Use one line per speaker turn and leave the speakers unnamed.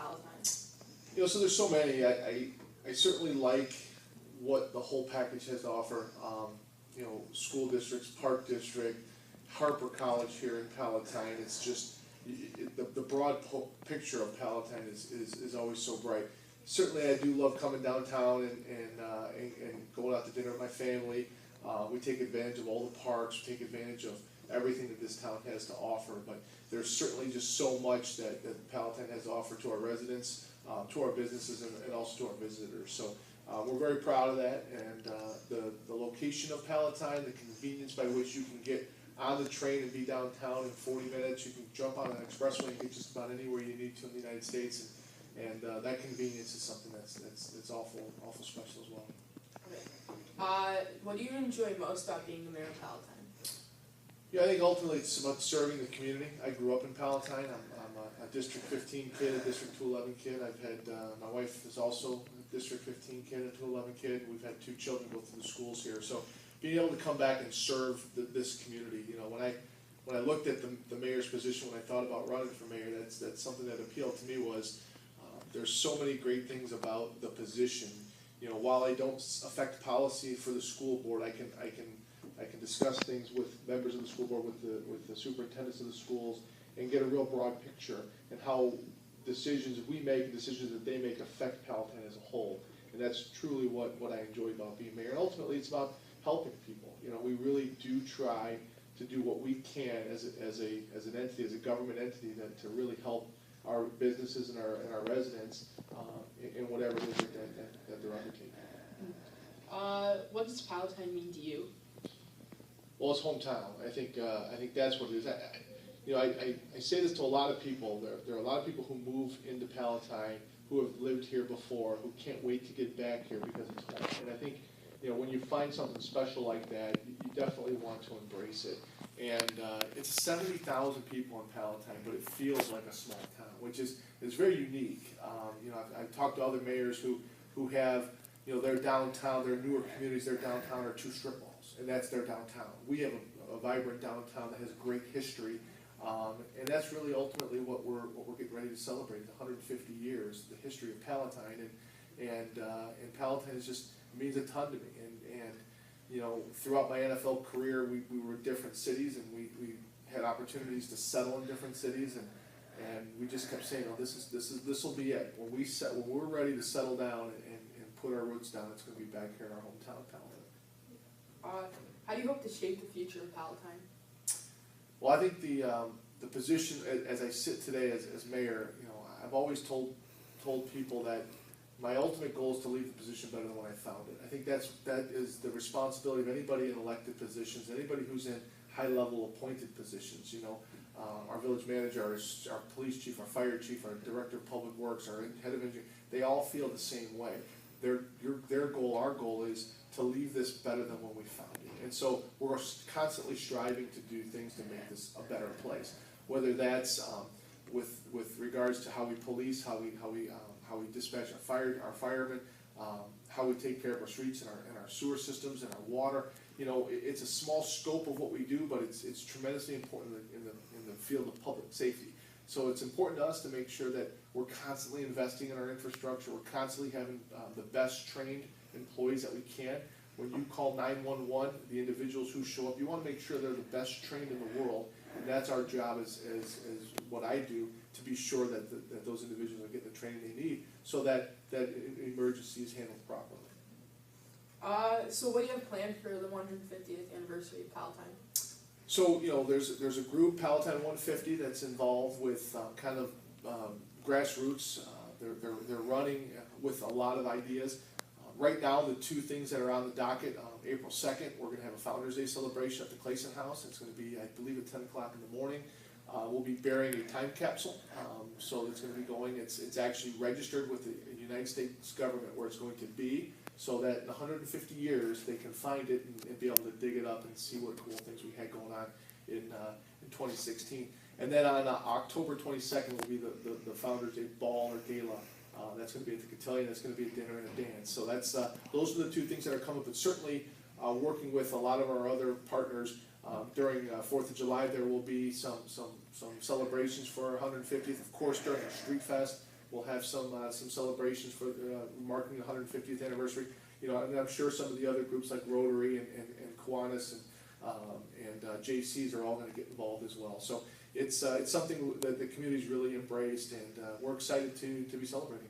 Palatine?
So there's so many. I certainly like what the whole package has to offer. School districts, park district, Harper College here in Palatine. It's just the broad picture of Palatine is always so bright. Certainly, I do love coming downtown and going out to dinner with my family. We take advantage of all the parks. We take advantage of everything that this town has to offer. But there's certainly just so much that Palatine has to offer to our residents, to our businesses, and also to our visitors. So we're very proud of that. And the location of Palatine, the convenience by which you can get on the train and be downtown in 40 minutes. You can jump on an expressway and get just about anywhere you need to in the United States. And that convenience is something that's awful special as well.
Okay. What do you enjoy most about being the mayor of Palatine?
Yeah, I think ultimately it's about serving the community. I grew up in Palatine. I'm a District 15 kid, a District 211 kid. I've had, my wife is also a District 15 kid, a 211 kid. We've had 2 children go through the schools here. So being able to come back and serve this community, when I looked at the mayor's position, when I thought about running for mayor, that's something that appealed to me was there's so many great things about the position. While I don't affect policy for the school board, I can discuss things with members of the school board, with the superintendents of the schools, and get a real broad picture and how decisions we make and decisions that they make affect Palatine as a whole. And that's truly what I enjoy about being mayor. And ultimately, it's about helping people. We really do try to do what we can as an entity, as a government entity, to really help our businesses and our residents in whatever it is that they're undertaking.
What does Palatine mean to you?
Well, it's hometown. I think that's what it is. I say this to a lot of people. There are a lot of people who move into Palatine who have lived here before, who can't wait to get back here because it's home. And I think when you find something special like that, you definitely want to embrace it. And it's 70,000 people in Palatine, but it feels like a small town, which is very unique. I've talked to other mayors who have their downtown, their newer communities, their downtown are 2 strip malls, and that's their downtown. We have a vibrant downtown that has a great history, and that's really ultimately what we're getting ready to celebrate, the 150 years, the history of Palatine, and Palatine means a ton to me. And throughout my NFL career, we were in different cities, and we had opportunities to settle in different cities, and we just kept saying, "Oh, this will be it. When we're ready to settle down and put our roots down, it's going to be back here in our hometown, Palatine."
How do you hope to shape the future of Palatine?
Well, I think the position as I sit today as mayor, I've always told people that my ultimate goal is to leave the position better than when I found it. I think that is the responsibility of anybody in elected positions, anybody who's in high-level appointed positions. Our village manager, our police chief, our fire chief, our director of public works, our head of engineering, they all feel the same way. Their goal, our goal, is to leave this better than when we found it. And so we're constantly striving to do things to make this a better place. Whether that's with regards to how we police, how we dispatch our firemen, how we take care of our streets and our sewer systems and our water. It's a small scope of what we do, but it's tremendously important in the field of public safety. So it's important to us to make sure that we're constantly investing in our infrastructure. We're constantly having the best trained employees that we can. When you call 911, the individuals who show up, you want to make sure they're the best trained in the world. And that's our job as what I do, to be sure that those individuals are getting the training they need so that emergency is handled properly.
So what do you have planned for the 150th anniversary of Palatine?
So, there's a group, Palatine 150, that's involved with grassroots. They're running with a lot of ideas. Right now, the 2 things that are on the docket, April 2nd, we're going to have a Founders Day celebration at the Clayson House. It's going to be, I believe, at 10 o'clock in the morning. We'll be burying a time capsule, so it's going to be going. It's actually registered with the United States government where it's going to be, so that in 150 years they can find it and be able to dig it up and see what cool things we had going on in 2016. And then on October 22nd will be the Founders Day Ball or Gala. That's going to be at the Cotillion. That's going to be a dinner and a dance. So those are the 2 things that are coming. But certainly, working with a lot of our other partners during 4th of July, there will be some celebrations for our 150th. Of course, during the Street Fest, We'll have some celebrations for marking the 150th anniversary. You know, and I'm sure some of the other groups like Rotary and Kiwanis and JCs are all going to get involved as well. So it's something that the community's really embraced, and we're excited to be celebrating.